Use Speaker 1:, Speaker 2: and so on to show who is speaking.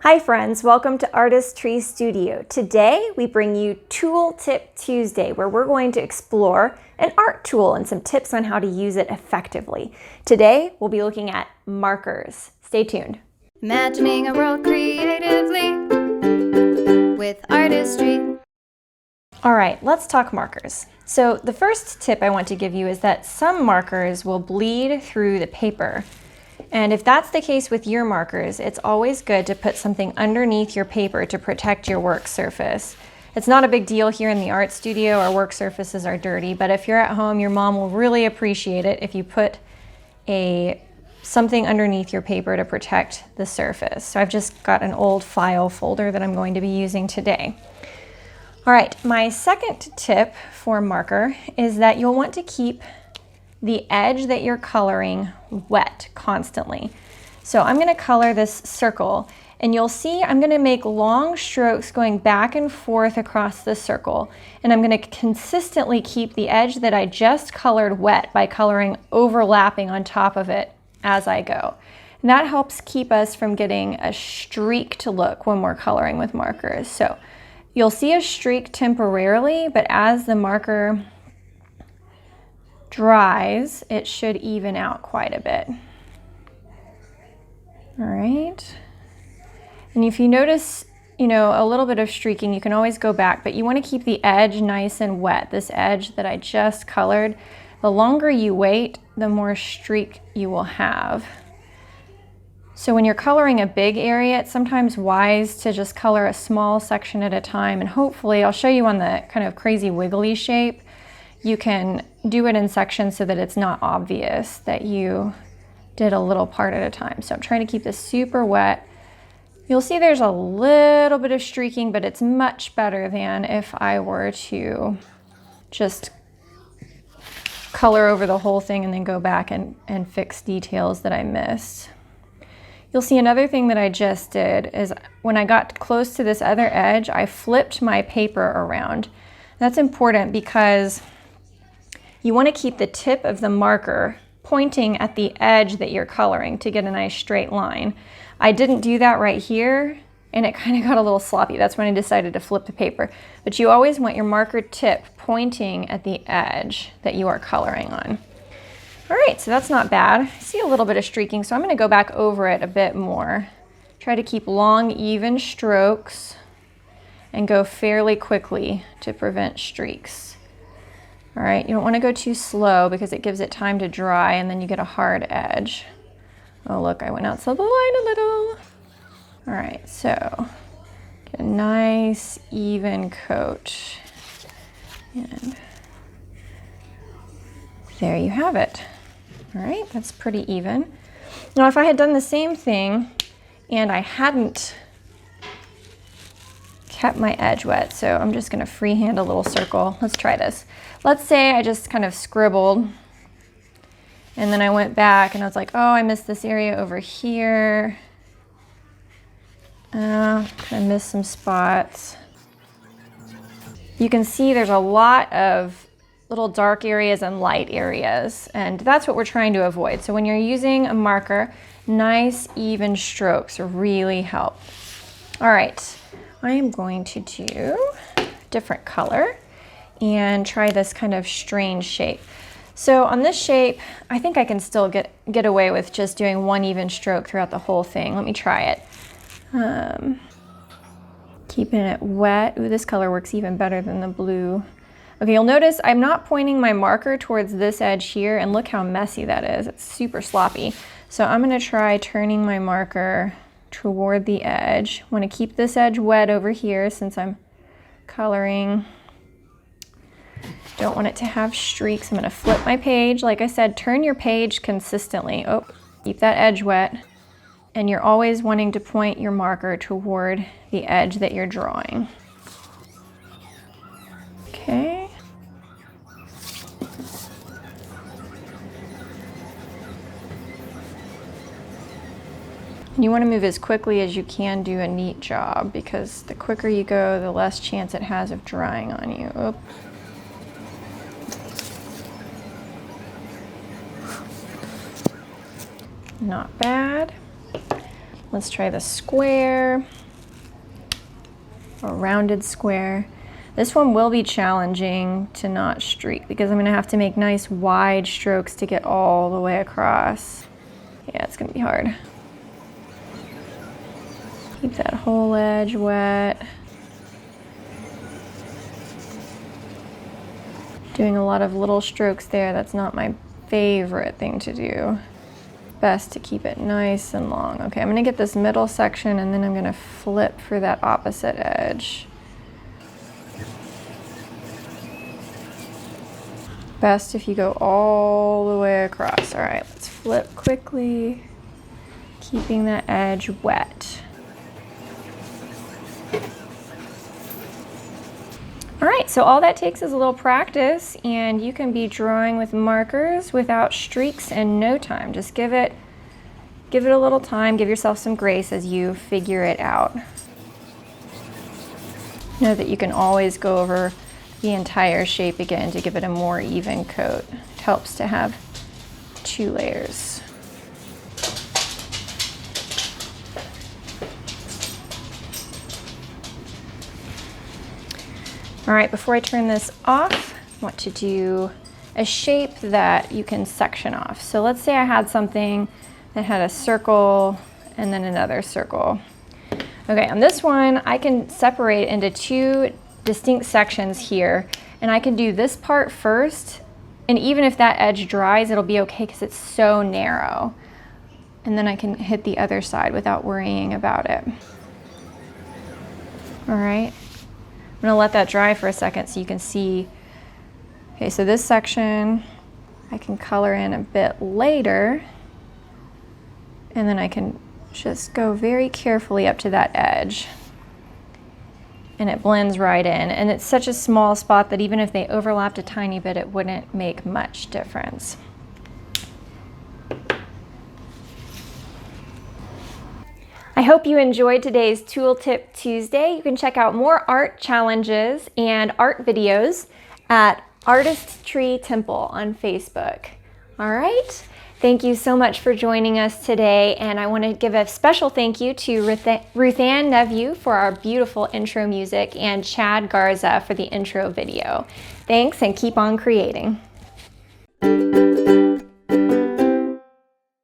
Speaker 1: Hi friends, welcome to Artistry Studio. Today we bring you Tool Tip Tuesday, where we're going to explore an art tool and some tips on how to use it effectively. Today we'll be looking at markers. Stay tuned.
Speaker 2: Imagining a world creatively with Artistry.
Speaker 1: All right, let's talk markers. So the first tip I want to give you is that some markers will bleed through the paper. And if that's the case with your markers, it's always good to put something underneath your paper to protect your work surface. It's not a big deal here in the art studio. Our work surfaces are dirty, but if you're at home, your mom will really appreciate it if you put something underneath your paper to protect the surface. So I've just got an old file folder that I'm going to be using today. All right, my second tip for marker is that you'll want to keep the edge that you're coloring wet constantly. So I'm going to color this circle, and you'll see I'm going to make long strokes going back and forth across the circle, and I'm going to consistently keep the edge that I just colored wet by coloring overlapping on top of it as I go. And that helps keep us from getting a streaked look when we're coloring with markers. So you'll see a streak temporarily, but as the marker dries, it should even out quite a bit. All right. And if you notice, a little bit of streaking, you can always go back, but you want to keep the edge nice and wet. This edge that I just colored, the longer you wait, the more streak you will have. So when you're coloring a big area, it's sometimes wise to just color a small section at a time, and hopefully I'll show you on the kind of crazy wiggly shape. You can do it in sections so that it's not obvious that you did a little part at a time. So I'm trying to keep this super wet. You'll see there's a little bit of streaking, but it's much better than if I were to just color over the whole thing and then go back and fix details that I missed. You'll see another thing that I just did is when I got close to this other edge, I flipped my paper around. That's important because you want to keep the tip of the marker pointing at the edge that you're coloring to get a nice straight line. I didn't do that right here, and it kind of got a little sloppy. That's when I decided to flip the paper. But you always want your marker tip pointing at the edge that you are coloring on. All right, so that's not bad. I see a little bit of streaking, so I'm going to go back over it a bit more. Try to keep long, even strokes and go fairly quickly to prevent streaks. All right, you don't want to go too slow because it gives it time to dry and then you get a hard edge. Oh, look, I went outside the line a little. All right, so get a nice even coat. And there you have it. All right, that's pretty even. Now, if I had done the same thing and I hadn't kept my edge wet, so I'm just gonna freehand a little circle. Let's try this. Let's say I just kind of scribbled and then I went back and I was like, oh, I missed this area over here. I missed some spots. You can see there's a lot of little dark areas and light areas, and that's what we're trying to avoid. So when you're using a marker, nice even strokes really help. All right, I am going to do a different color and try this kind of strange shape. So on this shape, I think I can still get away with just doing one even stroke throughout the whole thing. Let me try it. Keeping it wet. Ooh, this color works even better than the blue. Okay, you'll notice I'm not pointing my marker towards this edge here, and look how messy that is. It's super sloppy. So I'm gonna try turning my marker toward the edge. I want to keep this edge wet over here since I'm coloring. Don't want it to have streaks. I'm going to flip my page. Like I said, turn your page consistently. Oh, keep that edge wet. And you're always wanting to point your marker toward the edge that you're drawing. Okay. You want to move as quickly as you can, do a neat job, because the quicker you go, the less chance it has of drying on you. Oop. Not bad. Let's try the square, or rounded square. This one will be challenging to not streak because I'm gonna have to make nice wide strokes to get all the way across. Yeah, it's gonna be hard. Keep that whole edge wet. Doing a lot of little strokes there, that's not my favorite thing to do. Best to keep it nice and long. Okay, I'm gonna get this middle section and then I'm gonna flip for that opposite edge. Best if you go all the way across. All right, let's flip quickly, keeping that edge wet. All right, so all that takes is a little practice and you can be drawing with markers without streaks in no time. Just give it a little time, give yourself some grace as you figure it out. Know that you can always go over the entire shape again to give it a more even coat. It helps to have 2 layers. All right, before I turn this off, I want to do a shape that you can section off. So let's say I had something that had a circle and then another circle. Okay, on this one, I can separate into 2 distinct sections here, and I can do this part first, and even if that edge dries, it'll be okay because it's so narrow. And then I can hit the other side without worrying about it. All right. I'm gonna let that dry for a second so you can see. Okay, so this section I can color in a bit later, and then I can just go very carefully up to that edge. And it blends right in. And it's such a small spot that even if they overlapped a tiny bit, it wouldn't make much difference. I hope you enjoyed today's Tool Tip Tuesday. You can check out more art challenges and art videos at Artist Tree Temple on Facebook. All right, thank you so much for joining us today, and I want to give a special thank you to Ruthann Neveu for our beautiful intro music and Chad Garza for the intro video. Thanks, and keep on creating.